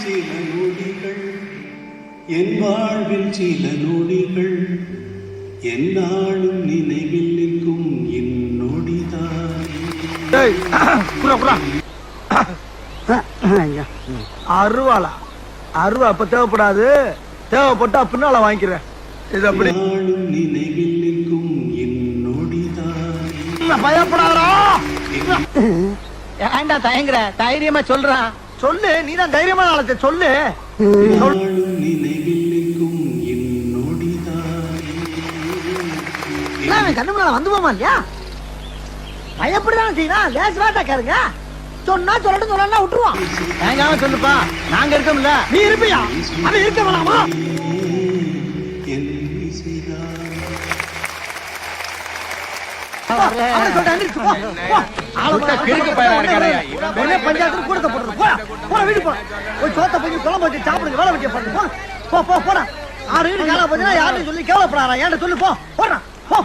சில நொடிகள் என் வாழ்வில் சில நொடிகள் என்னாலும் நினைவில் நிற்கும் இந்நொடிதான். அருவாளா அருவா அப்ப தேவைப்படாது, தேவைப்பட்டா பின்னால வாங்கிக்கிறேன். இது அப்படி நினைவில் நிற்கும் இந்நொடிதான். பயப்படாதா? ஏன்டா தயங்குற? தைரியமா சொல்றான். சொல்லு, நீதான் தைரியமான ஆளத்தை சொல்லு. நினைவில் நிற்கும் இந்நொடிதான். கண்ணு முன்னால வந்து போமா இல்லையா? பயப்படுதானே செய்யணும். லேஸ் வாட்டா கேளுங்க. சொன்னா சொல்லட்டும், சொல்லலாம் விட்டுருவான். ஏங்காம சொல்லுப்பா, நாங்க இருக்கோம்ல. நீ இருப்பியா? அவன் இருக்க வேணாமா? என் இசைதான். பஞ்சாயத்து கூடத்தை போடுறது. போற வீடு போற சோத்த போய் குழம்பு வச்சு சாப்பிடுங்க, வேலை வைக்க போறேன். போ போ போடா. 6 வீடு காலா போச்சுன்னா யாரும் சொல்லி கேவலப்படாரா? ஏன்ட சொல்லு. போ போடுறான். போ